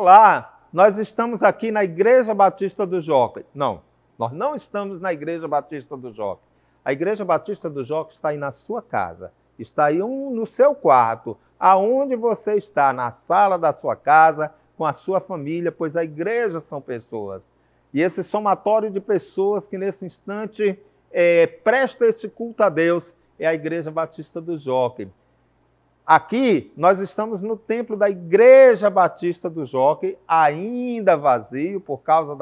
Olá, nós estamos aqui na Igreja Batista do Jockey. Não, nós não estamos na Igreja Batista do Jockey. A Igreja Batista do Jockey está aí na sua casa, está aí no seu quarto, aonde você está, na sala da sua casa, com a sua família, pois a igreja são pessoas. E esse somatório de pessoas que nesse instante presta esse culto a Deus é a Igreja Batista do Jockey. Aqui nós estamos no templo da Igreja Batista do Jockey, ainda vazio por causa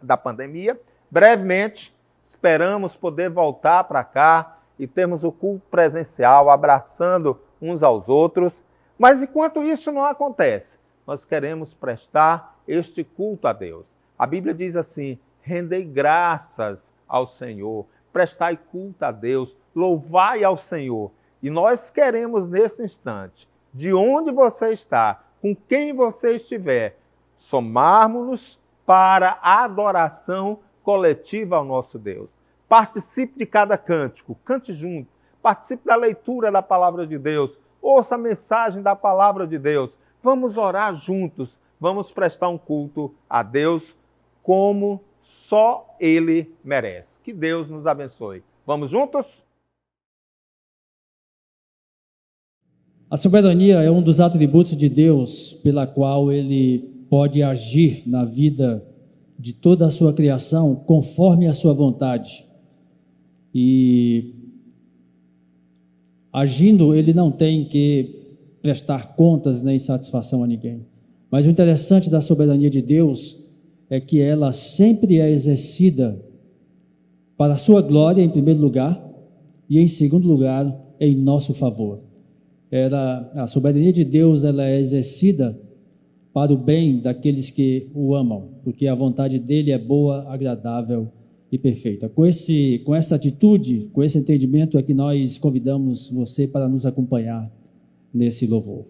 da pandemia. Brevemente, esperamos poder voltar para cá e termos o culto presencial, abraçando uns aos outros. Mas enquanto isso não acontece, nós queremos prestar este culto a Deus. A Bíblia diz assim: rendei graças ao Senhor, prestai culto a Deus, louvai ao Senhor. E nós queremos nesse instante, de onde você está, com quem você estiver, somarmos-nos para a adoração coletiva ao nosso Deus. Participe de cada cântico, cante junto, participe da leitura da palavra de Deus, ouça a mensagem da palavra de Deus. Vamos orar juntos, vamos prestar um culto a Deus como só Ele merece. Que Deus nos abençoe. Vamos juntos? A soberania é um dos atributos de Deus pela qual Ele pode agir na vida de toda a sua criação conforme a sua vontade. E agindo, Ele não tem que prestar contas nem satisfação a ninguém. Mas o interessante da soberania de Deus é que ela sempre é exercida para a sua glória, em primeiro lugar, e em segundo lugar, em nosso favor. A soberania de Deus ela é exercida para o bem daqueles que o amam, porque a vontade dele é boa, agradável e perfeita. Com essa atitude, com esse entendimento é que nós convidamos você para nos acompanhar nesse louvor.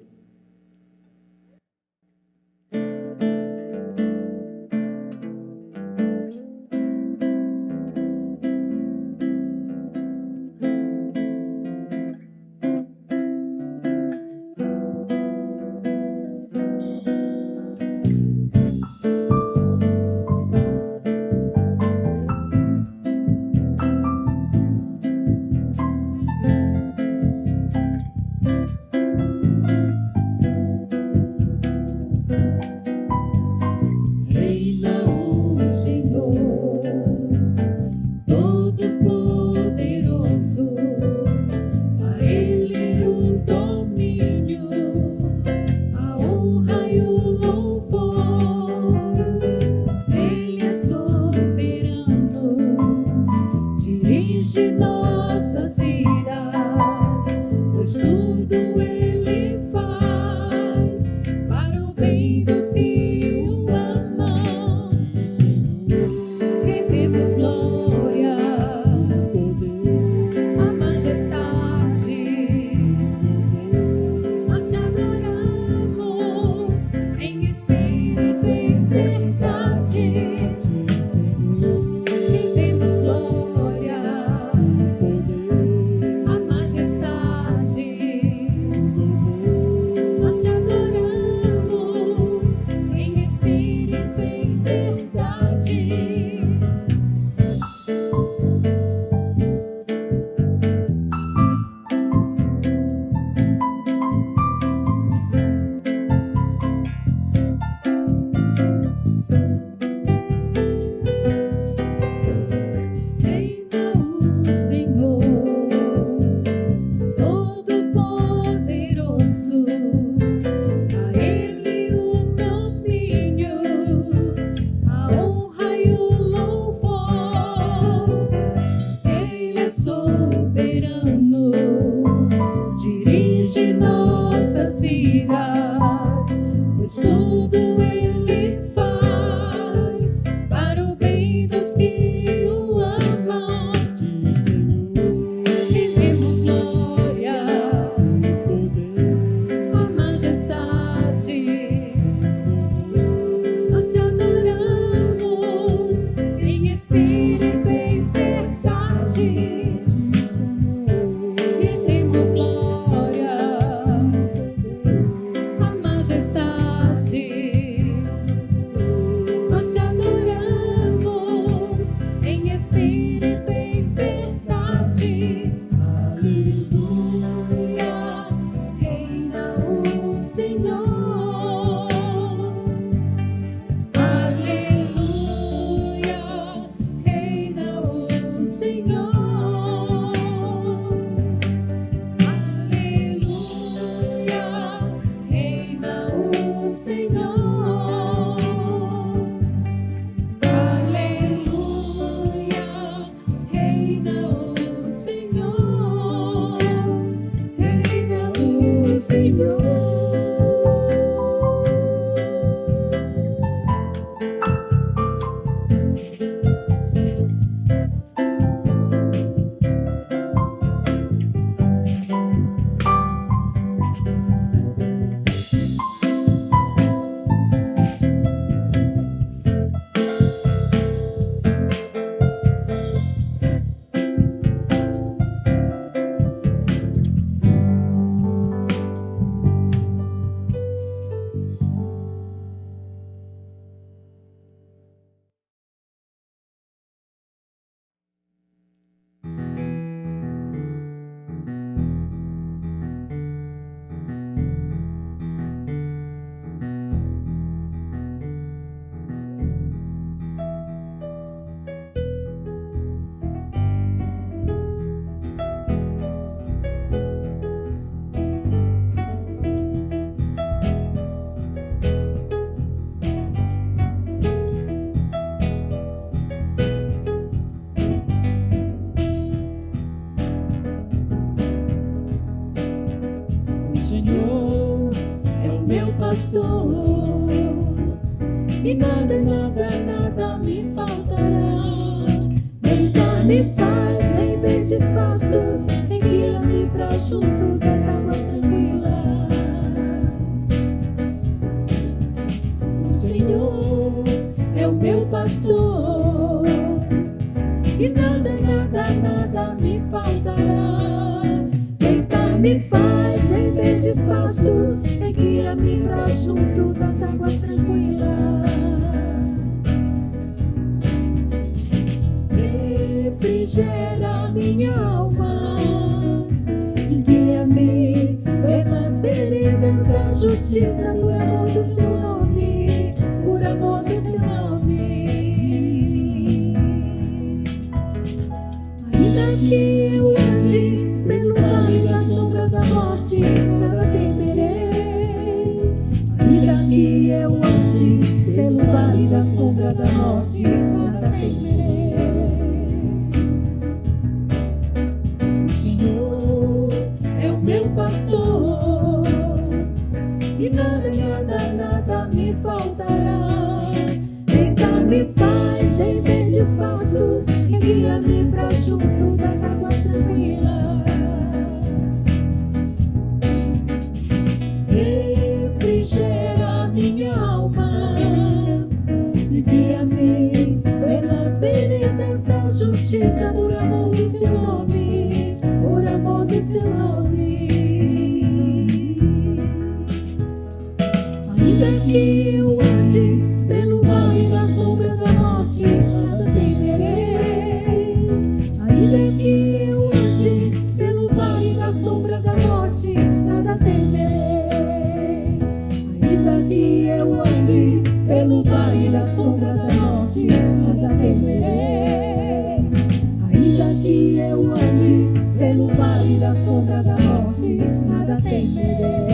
pastor, e nada, nada, nada me faltará. Deitar-me faz em verdes pastos, enguia-me pra junto das águas tranquilas. O Senhor é o meu pastor, e nada, nada, nada me faltará. Deitar-me faz em verdes pastos, enguia-me pra junto das águas tranquilas. Refrigera minha alma, guia-me pelas veredas da justiça, por amor do seu nome, por amor do seu nome. Ainda que eu ande pelo vale da sombra da morte, nada temerei. Ainda que eu ande pelo vale da sombra da morte, nada temerei. O Senhor é o meu pastor, e nada, nada, nada me faltará. Deitar-me faz em verdes pastos, e guia-me pra junto das águas tranquilas. Refrigera minha alma, e guia-me pelas veredas da justiça, por amor do seu nome, por amor do seu nome. Ainda que eu ande pelo vale da sombra da morte, nada temerei. Ainda que eu ande pelo vale da sombra da morte, nada temerei. Ainda que eu ande pelo vale da sombra da morte, nada temerei. Ainda que eu ande pelo vale da sombra da morte, nada temerei.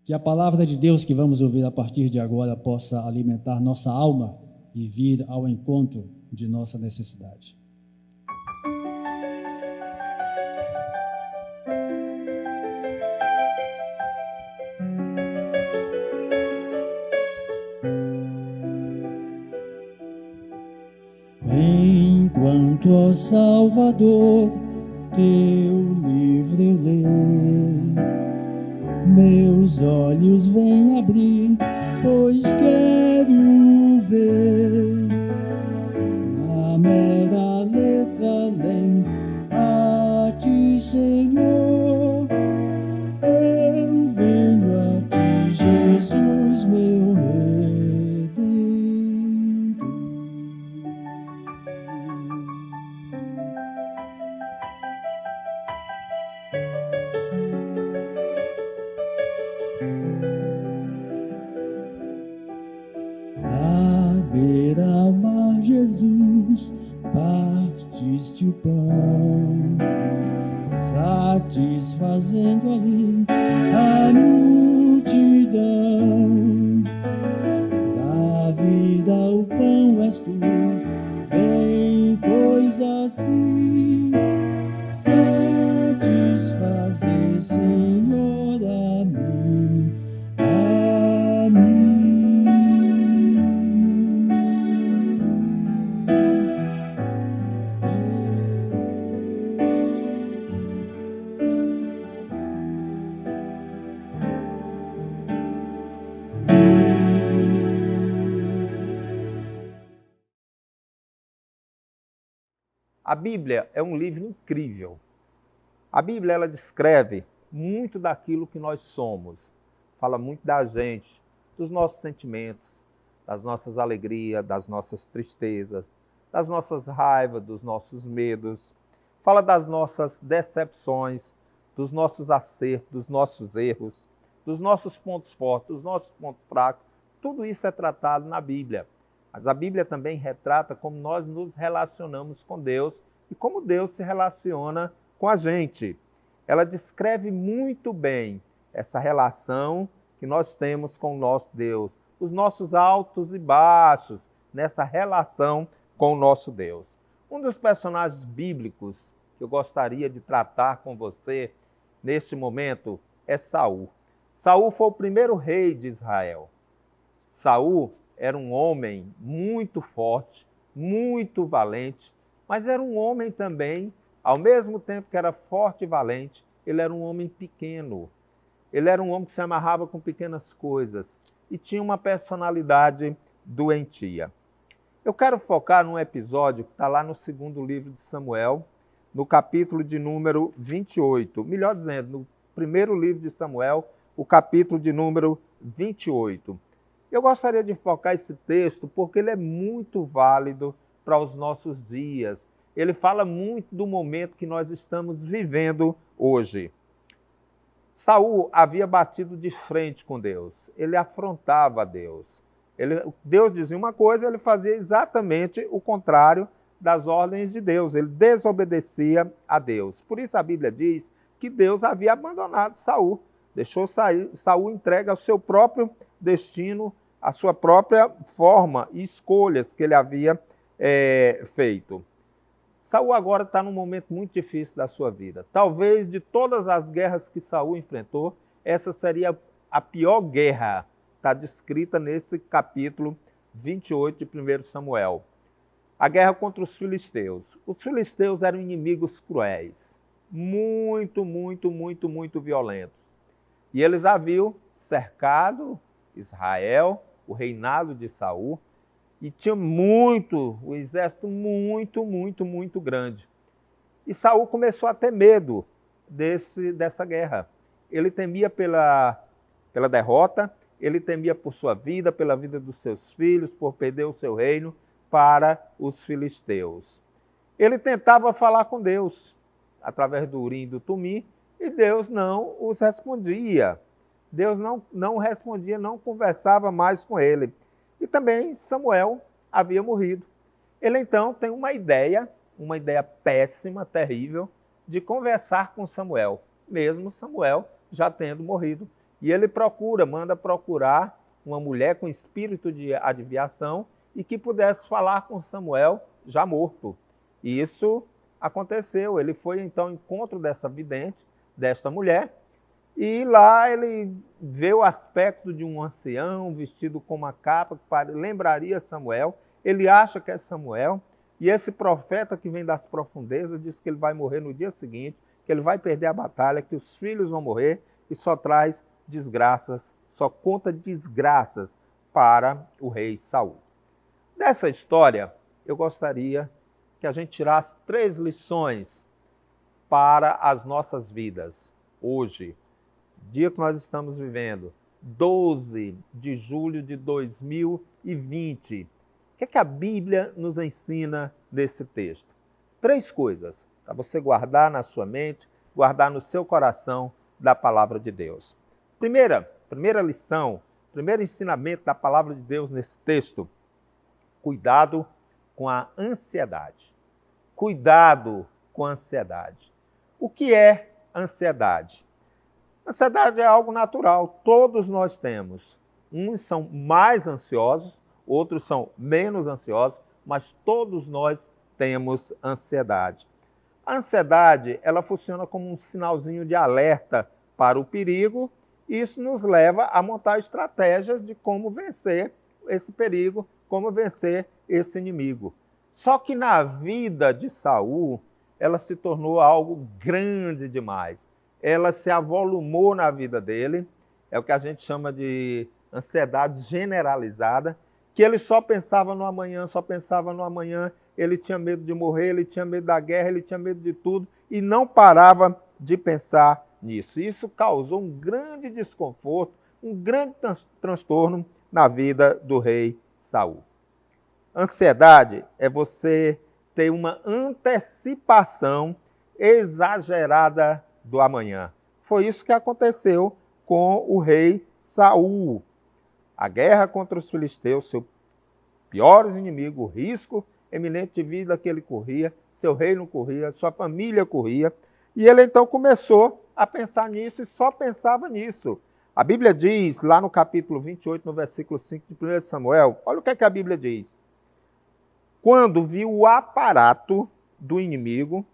Que a palavra de Deus que vamos ouvir a partir de agora possa alimentar nossa alma e vir ao encontro de nossa necessidade. Enquanto, ó Salvador, teu livro eu leio, meus olhos vêm abrir, pois quero ver a mera letra além a ti, Senhor. Eu venho a ti, Jesus, meu Redentor. À beira-mar, Jesus, partiste o pão, satisfazendo ali a multidão. Da vida o pão és tu, vem, pois assim, satisfazer, Senhor, a mim, a mim. A Bíblia é um livro incrível. A Bíblia ela descreve muito daquilo que nós somos. Fala muito da gente, dos nossos sentimentos, das nossas alegrias, das nossas tristezas, das nossas raivas, dos nossos medos. Fala das nossas decepções, dos nossos acertos, dos nossos erros, dos nossos pontos fortes, dos nossos pontos fracos. Tudo isso é tratado na Bíblia. Mas a Bíblia também retrata como nós nos relacionamos com Deus e como Deus se relaciona com a gente. Ela descreve muito bem essa relação que nós temos com o nosso Deus, os nossos altos e baixos nessa relação com o nosso Deus. Um dos personagens bíblicos que eu gostaria de tratar com você neste momento é Saul. Saul foi o primeiro rei de Israel. Saul era um homem muito forte, muito valente, mas era um homem também, ao mesmo tempo que era forte e valente, ele era um homem pequeno. Ele era um homem que se amarrava com pequenas coisas e tinha uma personalidade doentia. Eu quero focar num episódio que está lá no segundo livro de Samuel, no capítulo de número 28. Melhor dizendo, no primeiro livro de Samuel, o capítulo de número 28. Eu gostaria de focar esse texto porque ele é muito válido para os nossos dias. Ele fala muito do momento que nós estamos vivendo hoje. Saul havia batido de frente com Deus. Ele afrontava a Deus. Deus dizia uma coisa, ele fazia exatamente o contrário das ordens de Deus. Ele desobedecia a Deus. Por isso a Bíblia diz que Deus havia abandonado Saul. Deixou Saul entregue ao seu próprio destino, à sua própria forma e escolhas que ele havia feito. Saul agora está num momento muito difícil da sua vida. Talvez de todas as guerras que Saul enfrentou, essa seria a pior guerra. Está descrita nesse capítulo 28 de 1 Samuel. A guerra contra os filisteus. Os filisteus eram inimigos cruéis, muito, muito, muito, muito violentos. E eles haviam cercado Israel, o reinado de Saul, e tinha o exército muito, muito, muito grande. E Saul começou a ter medo dessa guerra. Ele temia pela derrota, ele temia por sua vida, pela vida dos seus filhos, por perder o seu reino para os filisteus. Ele tentava falar com Deus, através do Urim e do Tumim, e Deus não os respondia. Deus não respondia, não conversava mais com ele. E também Samuel havia morrido. Ele então tem uma ideia péssima, terrível, de conversar com Samuel, mesmo Samuel já tendo morrido. E ele manda procurar uma mulher com espírito de adivinhação e que pudesse falar com Samuel já morto. E isso aconteceu. Ele foi então ao encontro dessa vidente, desta mulher, e lá ele vê o aspecto de um ancião vestido com uma capa que lembraria Samuel. Ele acha que é Samuel, e esse profeta que vem das profundezas diz que ele vai morrer no dia seguinte, que ele vai perder a batalha, que os filhos vão morrer, e só traz desgraças, só conta desgraças para o rei Saul. Dessa história, eu gostaria que a gente tirasse 3 lições para as nossas vidas hoje. Dia que nós estamos vivendo, 12 de julho de 2020. O que é que a Bíblia nos ensina nesse texto? 3 coisas para você guardar na sua mente, guardar no seu coração da palavra de Deus. Primeira lição, primeiro ensinamento da palavra de Deus nesse texto: cuidado com a ansiedade. Cuidado com a ansiedade. O que é ansiedade? Ansiedade é algo natural, todos nós temos. Uns são mais ansiosos, outros são menos ansiosos, mas todos nós temos ansiedade. A ansiedade, ela funciona como um sinalzinho de alerta para o perigo, e isso nos leva a montar estratégias de como vencer esse perigo, como vencer esse inimigo. Só que na vida de Saul, ela se tornou algo grande demais. Ela se avolumou na vida dele, é o que a gente chama de ansiedade generalizada, que ele só pensava no amanhã, ele tinha medo de morrer, ele tinha medo da guerra, ele tinha medo de tudo, e não parava de pensar nisso. Isso causou um grande desconforto, um grande transtorno na vida do rei Saul. Ansiedade é você ter uma antecipação exagerada do amanhã. Foi isso que aconteceu com o rei Saul. A guerra contra os filisteus, seu pior inimigo, o risco eminente de vida que ele corria, seu reino corria, sua família corria. E ele então começou a pensar nisso e só pensava nisso. A Bíblia diz, lá no capítulo 28, no versículo 5 de 1 Samuel, olha o que, é que a Bíblia diz. Quando viu o aparato do inimigo,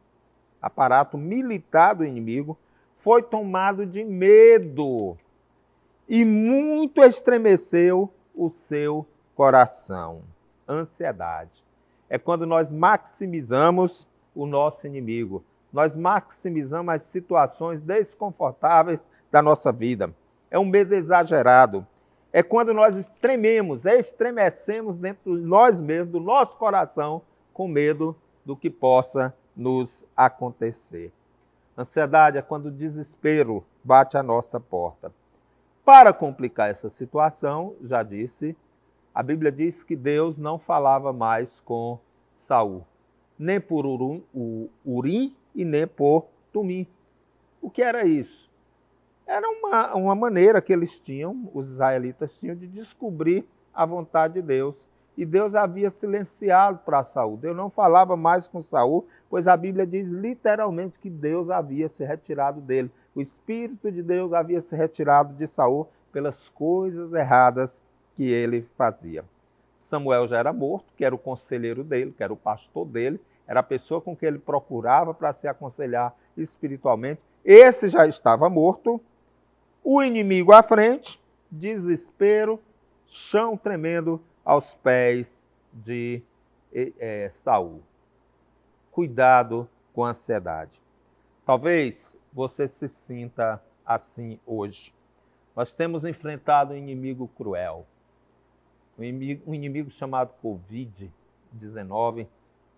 aparato militar do inimigo, foi tomado de medo e muito estremeceu o seu coração. Ansiedade. É quando nós maximizamos o nosso inimigo. Nós maximizamos as situações desconfortáveis da nossa vida. É um medo exagerado. É quando nós estremecemos dentro de nós mesmos, do nosso coração, com medo do que possa nos acontecer. Ansiedade é quando o desespero bate à nossa porta. Para complicar essa situação, já disse, a Bíblia diz que Deus não falava mais com Saul, nem por Urim e nem por Tumim. O que era isso? Era uma maneira que eles tinham, os israelitas tinham, de descobrir a vontade de Deus. E Deus havia silenciado para Saul. Deus não falava mais com Saul, pois a Bíblia diz literalmente que Deus havia se retirado dele. O Espírito de Deus havia se retirado de Saul pelas coisas erradas que ele fazia. Samuel já era morto, que era o conselheiro dele, que era o pastor dele, era a pessoa com quem ele procurava para se aconselhar espiritualmente. Esse já estava morto. O inimigo à frente, desespero, chão tremendo aos pés de Saul. Cuidado com a ansiedade. Talvez você se sinta assim hoje. Nós temos enfrentado um inimigo cruel, um inimigo chamado Covid-19,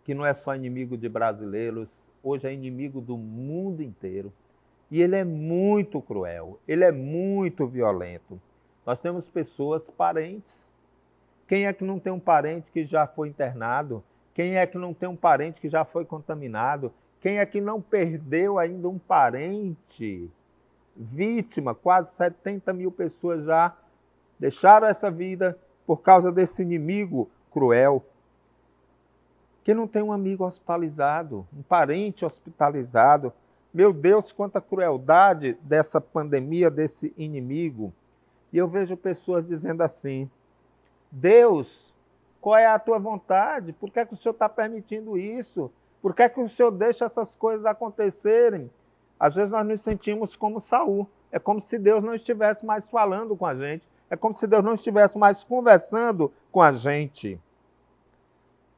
que não é só inimigo de brasileiros, hoje é inimigo do mundo inteiro. E ele é muito cruel, ele é muito violento. Nós temos pessoas, parentes. Quem é que não tem um parente que já foi internado? Quem é que não tem um parente que já foi contaminado? Quem é que não perdeu ainda um parente? Vítima, quase 70 mil pessoas já deixaram essa vida por causa desse inimigo cruel. Quem não tem um amigo hospitalizado, um parente hospitalizado? Meu Deus, quanta crueldade dessa pandemia, desse inimigo. E eu vejo pessoas dizendo assim, Deus, qual é a tua vontade? Por que é que o Senhor está permitindo isso? Por que é que o Senhor deixa essas coisas acontecerem? Às vezes nós nos sentimos como Saul. É como se Deus não estivesse mais falando com a gente. É como se Deus não estivesse mais conversando com a gente.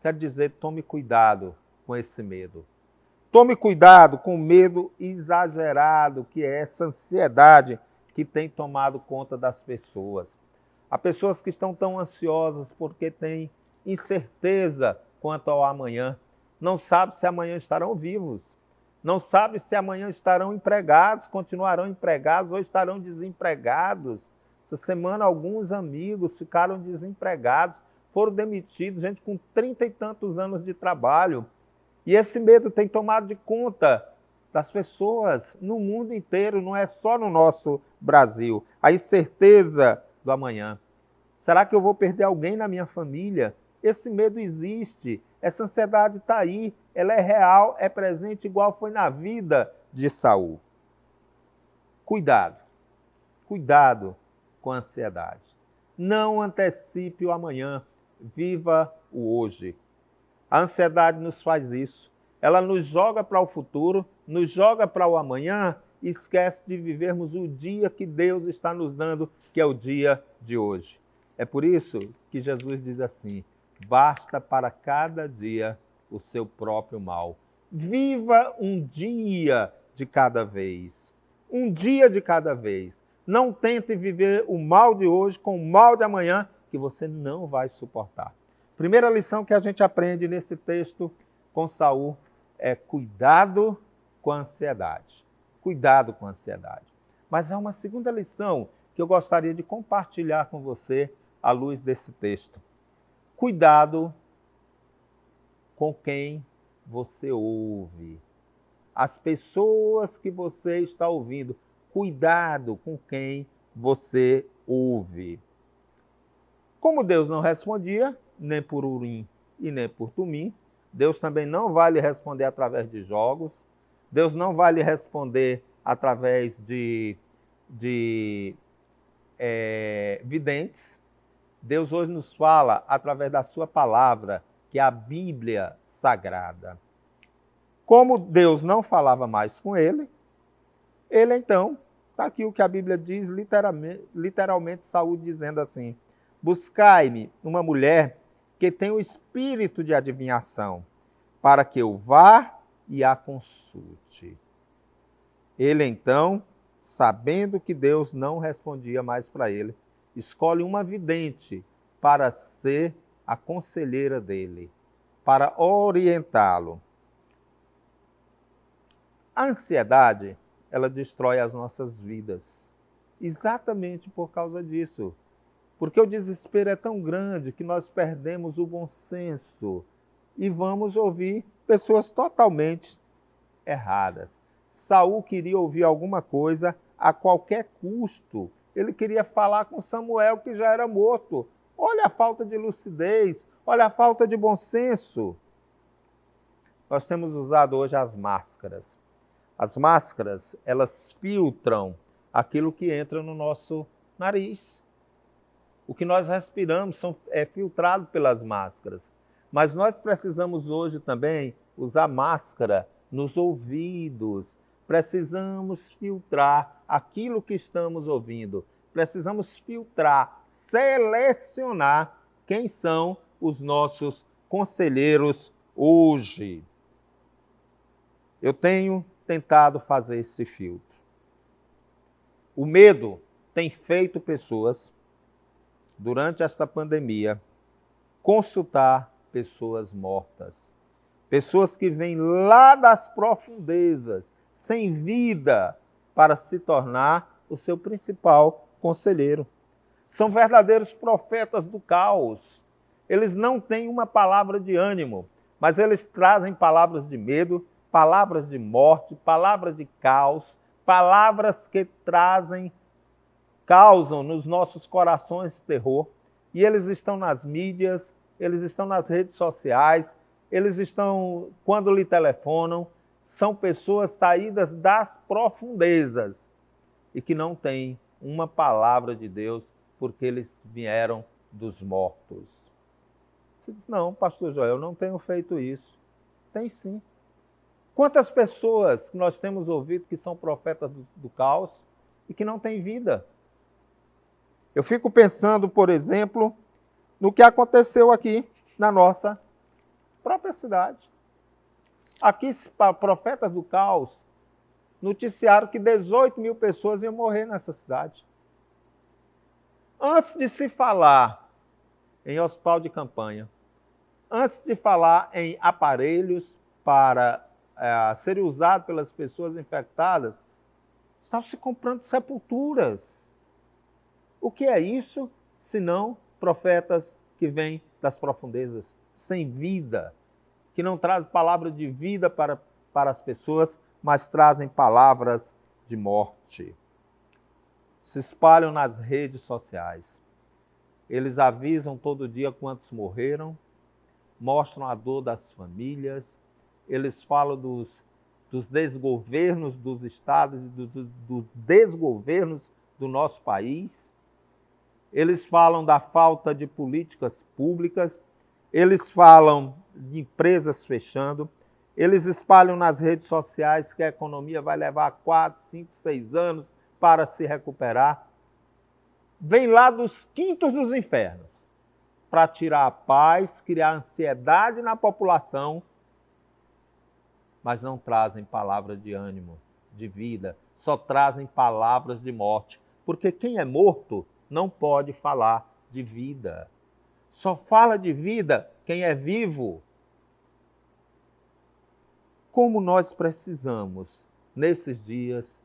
Quer dizer, tome cuidado com esse medo. Tome cuidado com o medo exagerado, que é essa ansiedade que tem tomado conta das pessoas. Há pessoas que estão tão ansiosas porque têm incerteza quanto ao amanhã. Não sabem se amanhã estarão vivos. Não sabem se amanhã estarão empregados, continuarão empregados ou estarão desempregados. Essa semana alguns amigos ficaram desempregados, foram demitidos, gente com 30 e tantos anos de trabalho. E esse medo tem tomado de conta das pessoas no mundo inteiro, não é só no nosso Brasil. A incerteza do amanhã. Será que eu vou perder alguém na minha família? Esse medo existe, essa ansiedade está aí, ela é real, é presente, igual foi na vida de Saul. Cuidado, cuidado com a ansiedade. Não antecipe o amanhã, viva o hoje. A ansiedade nos faz isso. Ela nos joga para o futuro, nos joga para o amanhã e esquece de vivermos o dia que Deus está nos dando, que é o dia de hoje. É por isso que Jesus diz assim, basta para cada dia o seu próprio mal. Viva um dia de cada vez. Um dia de cada vez. Não tente viver o mal de hoje com o mal de amanhã, que você não vai suportar. Primeira lição que a gente aprende nesse texto com Saul é cuidado com a ansiedade. Cuidado com a ansiedade. Mas há uma segunda lição que eu gostaria de compartilhar com você à luz desse texto. Cuidado com quem você ouve. As pessoas que você está ouvindo. Cuidado com quem você ouve. Como Deus não respondia, nem por Urim e nem por Tumim, Deus também não vai lhe responder através de jogos, Deus não vai lhe responder através de videntes. Deus hoje nos fala através da sua palavra, que é a Bíblia Sagrada. Como Deus não falava mais com ele então, está aqui o que a Bíblia diz, literalmente Saúl dizendo assim: buscai-me uma mulher que tem o espírito de adivinhação, para que eu vá e a consulte. Ele então, sabendo que Deus não respondia mais para ele, escolhe uma vidente para ser a conselheira dele, para orientá-lo. A ansiedade, ela destrói as nossas vidas, exatamente por causa disso. Porque o desespero é tão grande que nós perdemos o bom senso e vamos ouvir pessoas totalmente erradas. Saúl queria ouvir alguma coisa a qualquer custo. Ele queria falar com Samuel, que já era morto. Olha a falta de lucidez, olha a falta de bom senso. Nós temos usado hoje as máscaras. As máscaras, elas filtram aquilo que entra no nosso nariz. O que nós respiramos é filtrado pelas máscaras. Mas nós precisamos hoje também usar máscara nos ouvidos. Precisamos filtrar aquilo que estamos ouvindo. Precisamos filtrar, selecionar quem são os nossos conselheiros hoje. Eu tenho tentado fazer esse filtro. O medo tem feito pessoas, durante esta pandemia, consultar pessoas mortas. Pessoas que vêm lá das profundezas, sem vida, para se tornar o seu principal conselheiro. São verdadeiros profetas do caos. Eles não têm uma palavra de ânimo, mas eles trazem palavras de medo, palavras de morte, palavras de caos, palavras que causam nos nossos corações terror. E eles estão nas mídias, eles estão nas redes sociais, eles estão, quando lhe telefonam, são pessoas saídas das profundezas e que não têm uma palavra de Deus, porque eles vieram dos mortos. Você diz: não, pastor Joel, eu não tenho feito isso. Tem sim. Quantas pessoas que nós temos ouvido que são profetas do caos e que não têm vida? Eu fico pensando, por exemplo, no que aconteceu aqui na nossa própria cidade. Aqui, profetas do caos noticiaram que 18 mil pessoas iam morrer nessa cidade. Antes de se falar em hospital de campanha, antes de falar em aparelhos para serem usados pelas pessoas infectadas, estavam se comprando sepulturas. O que é isso, senão profetas que vêm das profundezas, sem vida, que não trazem palavra de vida para as pessoas, mas trazem palavras de morte. Se espalham nas redes sociais. Eles avisam todo dia quantos morreram, mostram a dor das famílias, eles falam dos desgovernos dos estados e dos desgovernos do nosso país. Eles falam da falta de políticas públicas, eles falam de empresas fechando, eles espalham nas redes sociais que a economia vai levar 4, 5, 6 anos para se recuperar. Vem lá dos quintos dos infernos para tirar a paz, criar ansiedade na população, mas não trazem palavra de ânimo, de vida, só trazem palavras de morte, porque quem é morto não pode falar de vida. Só fala de vida quem é vivo. Como nós precisamos, nesses dias,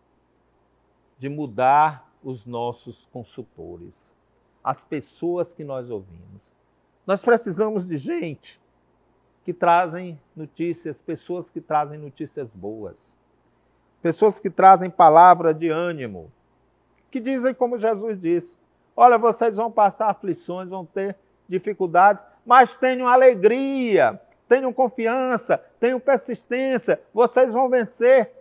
de mudar os nossos consultores, as pessoas que nós ouvimos. Nós precisamos de gente que trazem notícias, pessoas que trazem notícias boas, pessoas que trazem palavra de ânimo, que dizem como Jesus disse: olha, vocês vão passar aflições, vão ter dificuldades, mas tenham alegria, tenham confiança, tenham persistência, vocês vão vencer.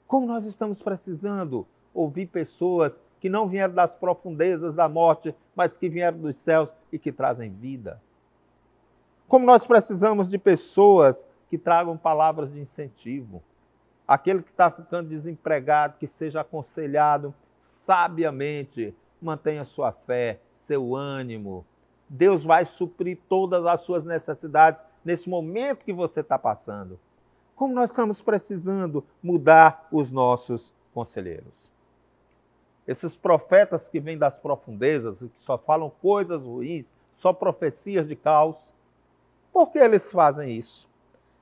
Como nós estamos precisando ouvir pessoas que não vieram das profundezas da morte, mas que vieram dos céus e que trazem vida. Como nós precisamos de pessoas que tragam palavras de incentivo. Aquele que está ficando desempregado, que seja aconselhado sabiamente, mantenha sua fé, seu ânimo. Deus vai suprir todas as suas necessidades nesse momento que você está passando. Como nós estamos precisando mudar os nossos conselheiros. Esses profetas que vêm das profundezas, que só falam coisas ruins, só profecias de caos, por que eles fazem isso?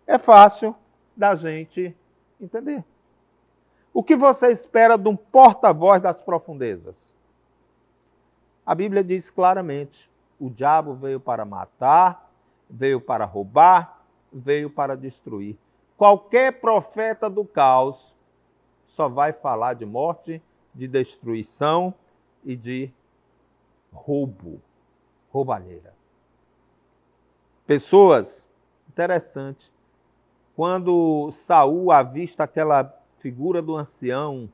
É fácil da gente entender. O que você espera de um porta-voz das profundezas? A Bíblia diz claramente, o diabo veio para matar, veio para roubar, veio para destruir. Qualquer profeta do caos só vai falar de morte, de destruição e de roubo, roubalheira. Pessoas, interessante, quando Saul avista aquela figura do ancião,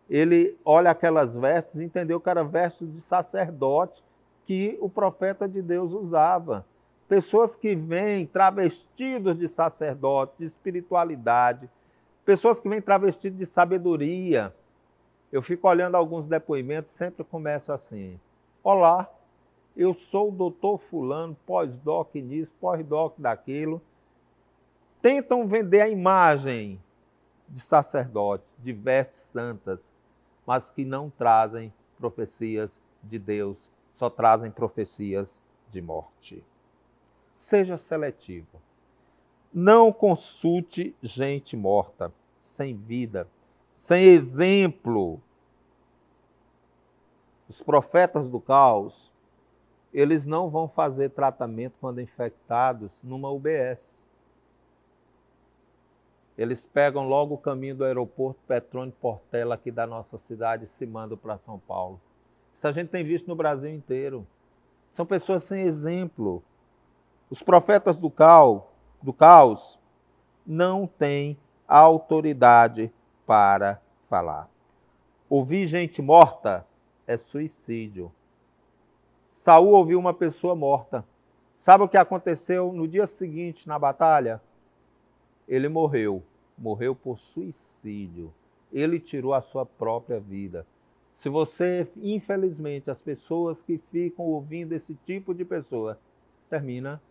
ele olha aquelas vestes e entendeu que era vestes de sacerdote que o profeta de Deus usava. Pessoas que vêm travestidos de sacerdote, de espiritualidade, pessoas que vêm travestidos de sabedoria. Eu fico olhando alguns depoimentos, sempre começa assim: olá, eu sou o doutor fulano, pós-doc nisso, pós-doc daquilo. Tentam vender a imagem de sacerdotes, de vestes santas, mas que não trazem profecias de Deus, só trazem profecias de morte. Seja seletivo. Não consulte gente morta, sem vida, sem exemplo. Os profetas do caos, eles não vão fazer tratamento quando infectados numa UBS. Eles pegam logo o caminho do aeroporto Petrônio Portela, aqui da nossa cidade, e se mandam para São Paulo. Isso a gente tem visto no Brasil inteiro. São pessoas sem exemplo. Os profetas do caos não têm autoridade para falar. Ouvir gente morta é suicídio. Saul ouviu uma pessoa morta. Sabe o que aconteceu no dia seguinte na batalha? Ele morreu por suicídio. Ele tirou a sua própria vida. Se você, infelizmente, as pessoas que ficam ouvindo esse tipo de pessoa, termina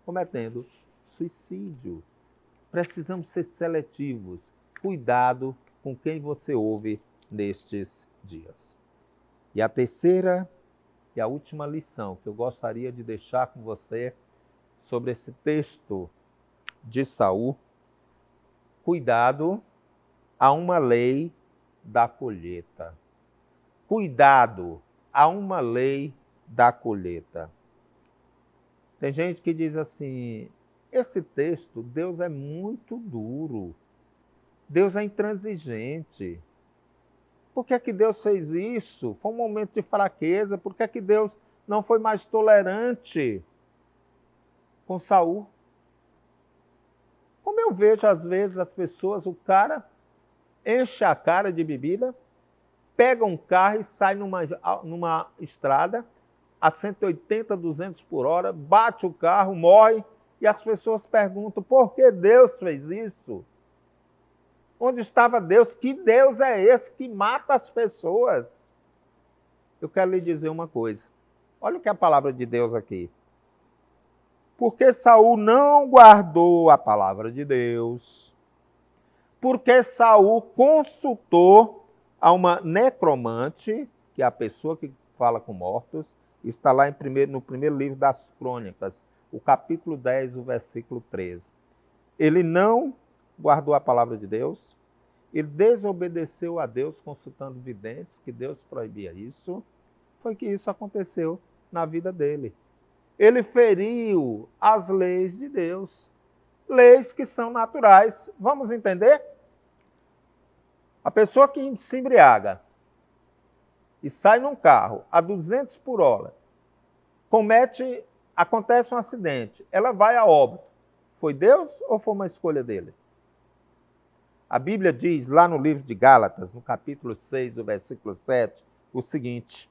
cometendo suicídio. Precisamos ser seletivos. Cuidado com quem você ouve nestes dias. E a terceira e a última lição que eu gostaria de deixar com você sobre esse texto de Saul: cuidado, há uma lei da colheita. Cuidado, há uma lei da colheita. Tem gente que diz assim: esse texto, Deus é muito duro, Deus é intransigente. Por que Deus fez isso? Foi um momento de fraqueza. Por que Deus não foi mais tolerante com Saul? Como eu vejo às vezes as pessoas, o cara enche a cara de bebida, pega um carro e sai numa estrada a 180, 200 por hora, bate o carro, morre, e as pessoas perguntam: por que Deus fez isso? Onde estava Deus? Que Deus é esse que mata as pessoas? Eu quero lhe dizer uma coisa. Olha o que é a palavra de Deus aqui. Porque Saul não guardou a palavra de Deus. Porque Saul consultou a uma necromante, que é a pessoa que fala com mortos. Está lá no primeiro livro das Crônicas, o capítulo 10, o versículo 13. Ele não guardou a palavra de Deus, ele desobedeceu a Deus consultando videntes, que Deus proibia isso. Foi que isso aconteceu na vida dele. Ele feriu as leis de Deus, leis que são naturais. Vamos entender? A pessoa que se embriaga e sai num carro a 200 por hora, comete Acontece um acidente, ela vai a óbito. Foi Deus ou foi uma escolha dele? A Bíblia diz lá no livro de Gálatas, no capítulo 6, do versículo 7, o seguinte: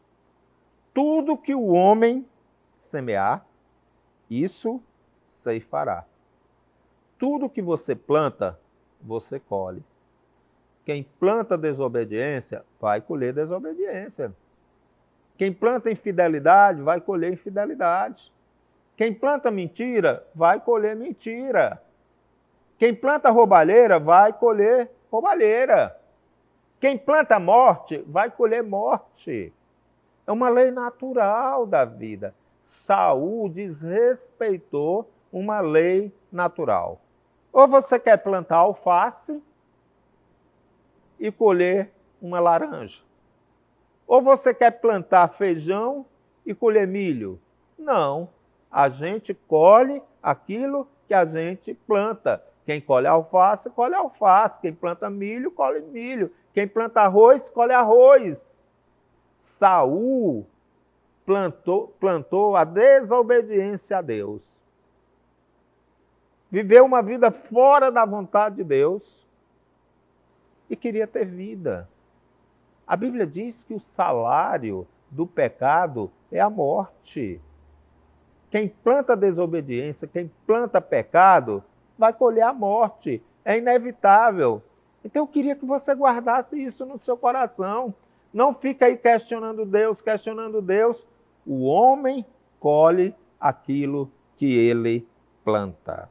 tudo que o homem semear, isso ceifará. Tudo que você planta, você colhe. Quem planta desobediência, vai colher desobediência. Quem planta infidelidade, vai colher infidelidade. Quem planta mentira, vai colher mentira. Quem planta roubalheira, vai colher roubalheira. Quem planta morte, vai colher morte. É uma lei natural da vida. Saul desrespeitou uma lei natural. Ou você quer plantar alface e colher uma laranja. Ou você quer plantar feijão e colher milho. Não. A gente colhe aquilo que a gente planta. Quem colhe alface, colhe alface. Quem planta milho, colhe milho. Quem planta arroz, colhe arroz. Saul plantou a desobediência a Deus. Viveu uma vida fora da vontade de Deus e queria ter vida. A Bíblia diz que o salário do pecado é a morte. Quem planta desobediência, quem planta pecado, vai colher a morte. É inevitável. Então eu queria que você guardasse isso no seu coração. Não fica aí questionando Deus, questionando Deus. O homem colhe aquilo que ele planta.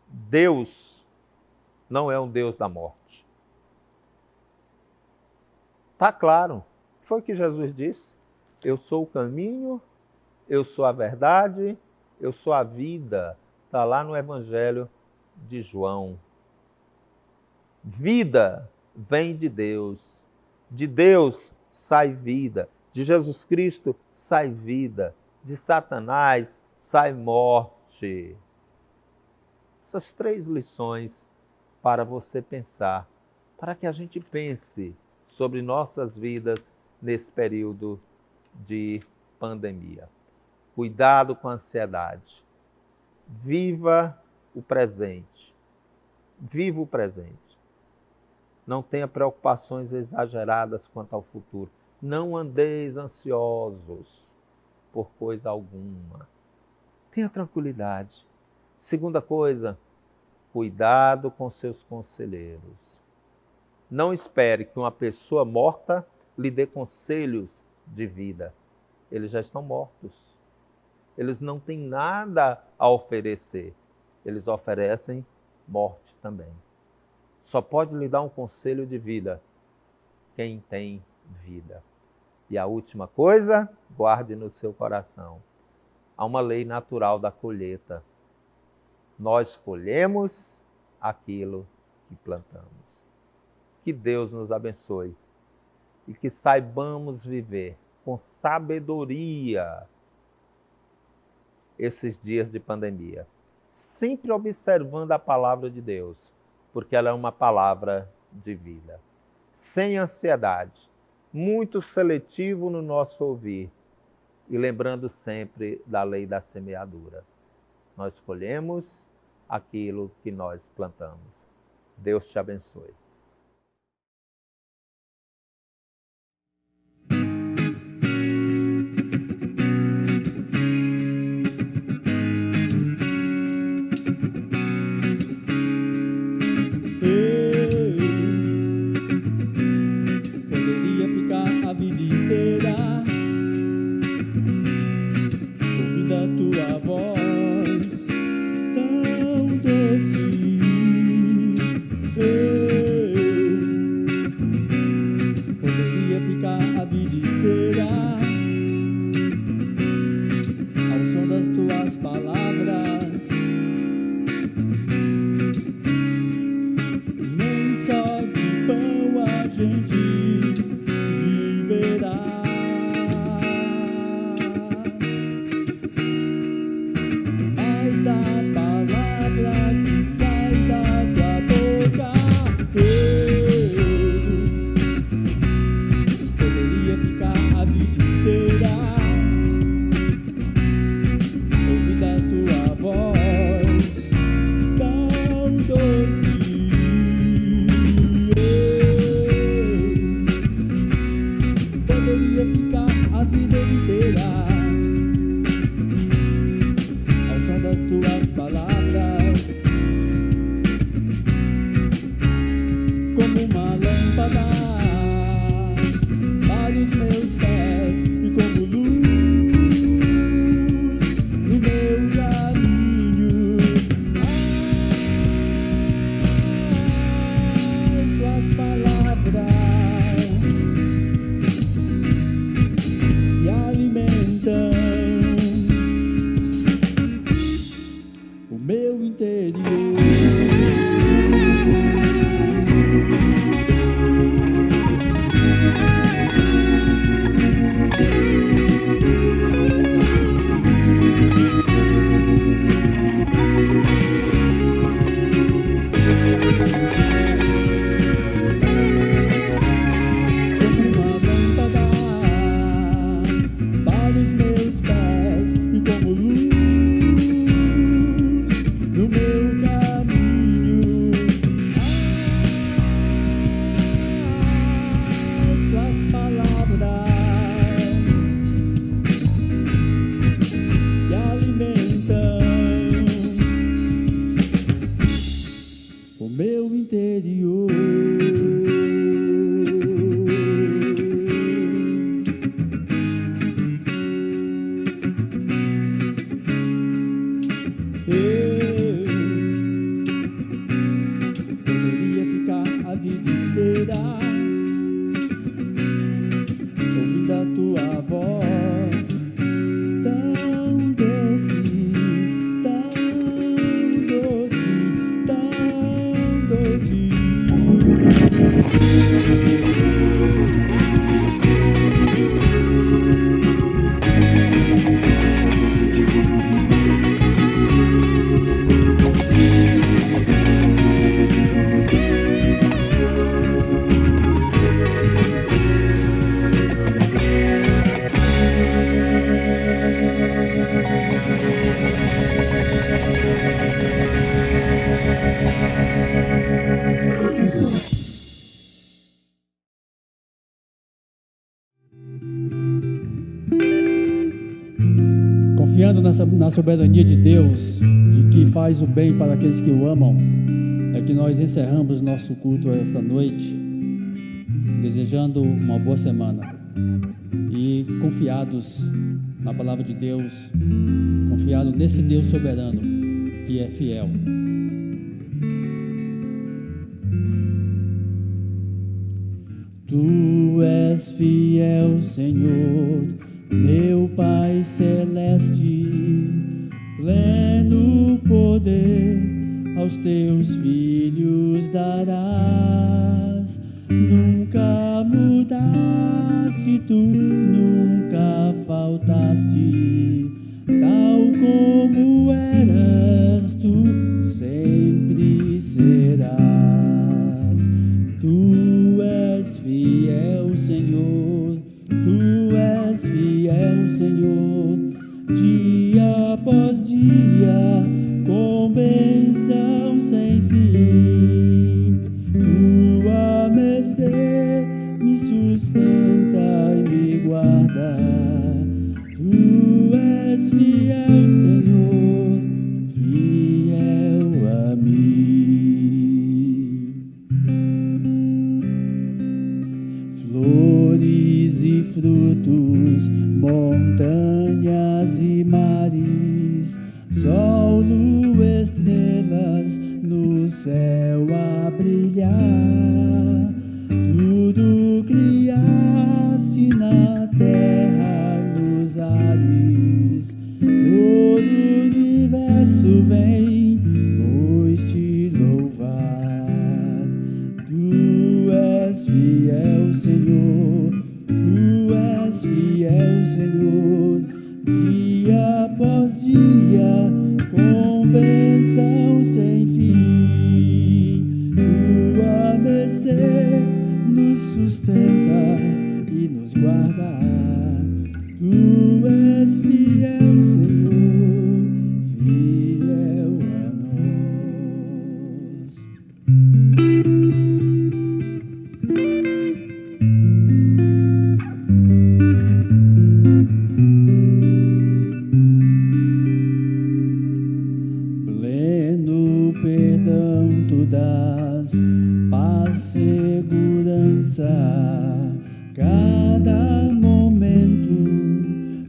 Deus não é um Deus da morte. Está claro. Foi o que Jesus disse. Eu sou o caminho, eu sou a verdade, eu sou a vida. Está lá no Evangelho de João. Vida vem de Deus. De Deus sai vida. De Jesus Cristo sai vida. De Satanás sai morte. Essas 3 lições para você pensar, para que a gente pense sobre nossas vidas nesse período de pandemia. Cuidado com a ansiedade. Viva o presente. Viva o presente. Não tenha preocupações exageradas quanto ao futuro. Não andeis ansiosos por coisa alguma. Tenha tranquilidade. Segunda coisa, cuidado com seus conselheiros. Não espere que uma pessoa morta lhe dê conselhos de vida. Eles já estão mortos. Eles não têm nada a oferecer. Eles oferecem morte também. Só pode lhe dar um conselho de vida quem tem vida. E a última coisa, guarde no seu coração. Há uma lei natural da colheita. Nós colhemos aquilo que plantamos. Que Deus nos abençoe e que saibamos viver com sabedoria esses dias de pandemia, sempre observando a palavra de Deus, porque ela é uma palavra de vida. Sem ansiedade, muito seletivo no nosso ouvir e lembrando sempre da lei da semeadura. Nós colhemos aquilo que nós plantamos. Deus te abençoe. Poderia ficar a vida inteira ouvindo a tua voz tão doce. Eu poderia ficar a vida inteira ao som das tuas palavras. Nem só de pão a gente viverá, mas da palavra que sai da tua boca. Eu poderia ficar a vida Confiando na soberania de Deus, de que faz o bem para aqueles que o amam, é que nós encerramos nosso culto essa noite, desejando uma boa semana e confiados na palavra de Deus, confiados nesse Deus soberano que é fiel. Tu és fiel, Senhor, meu Pai celeste, pleno poder aos teus filhos darás. Nunca mudaste, tu nunca faltaste, tal como eras, tu sempre serás. Tu és fiel, Senhor, tu és fiel, Senhor, dia após dia, com bênção sem fim. Tua mercê me sustenta e me guarda. Tu és fiel, Senhor, fiel a mim. Flores e frutos, montanhas e mares, sol, lua, estrelas no céu a brilhar. Tudo criaste na terra e nos ares, todo o universo vem, pois te louvar. Tu és fiel, Senhor, tu és fiel, Senhor, dia após dia, com bênção sem fim. Tua mercê nos sustenta e nos guarda. Tu és fiel, Senhor, fiel a nós. Pleno perdão tu dás, paz, segurança, cada momento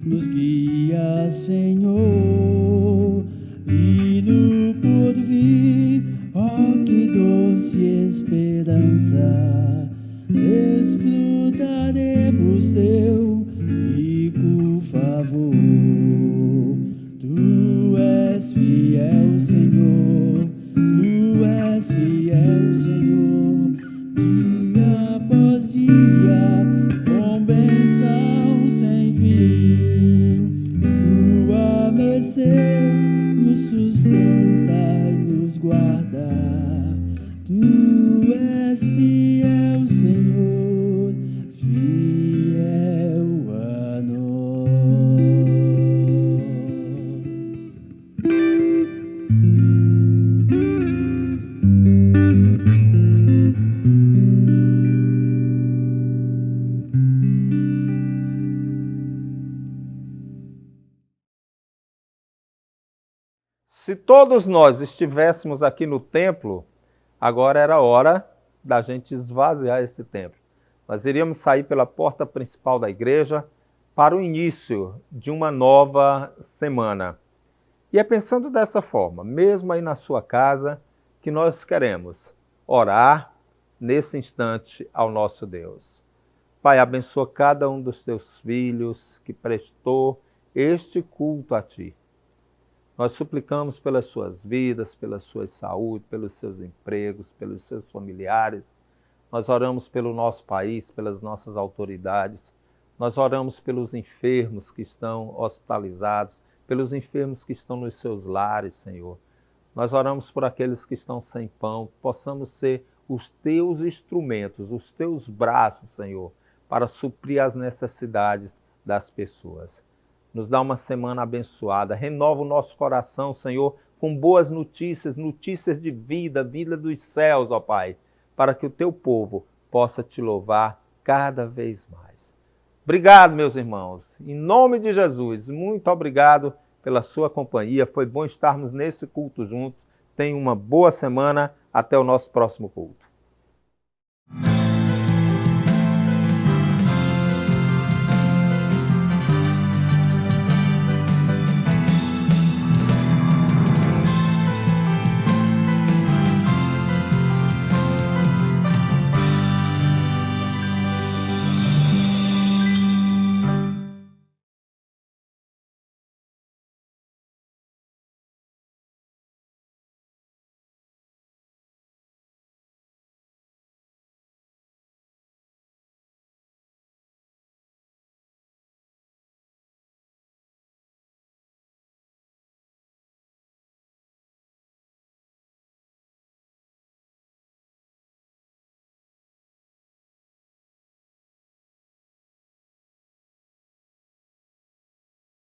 nos guia, Senhor, e no porvir, ó que doce esperança, desfrutaremos teu rico favor. Tu és fiel, Senhor, tu és fiel, Senhor, dia após dia, com bênção sem fim. Tua mercê nos sustenta e nos guarda. Tu és fiel, Senhor, fiel a nós. Se todos nós estivéssemos aqui no templo, agora era hora da gente esvaziar esse templo. Nós iríamos sair pela porta principal da igreja para o início de uma nova semana. E é pensando dessa forma, mesmo aí na sua casa, que nós queremos orar nesse instante ao nosso Deus. Pai, abençoa cada um dos teus filhos que prestou este culto a Ti. Nós suplicamos pelas suas vidas, pela sua saúde, pelos seus empregos, pelos seus familiares. Nós oramos pelo nosso país, pelas nossas autoridades. Nós oramos pelos enfermos que estão hospitalizados, pelos enfermos que estão nos seus lares, Senhor. Nós oramos por aqueles que estão sem pão, que possamos ser os teus instrumentos, os teus braços, Senhor, para suprir as necessidades das pessoas. Nos dá uma semana abençoada, renova o nosso coração, Senhor, com boas notícias, notícias de vida, vida dos céus, ó Pai, para que o teu povo possa te louvar cada vez mais. Obrigado, meus irmãos. Em nome de Jesus, muito obrigado pela sua companhia. Foi bom estarmos nesse culto juntos. Tenha uma boa semana. Até o nosso próximo culto.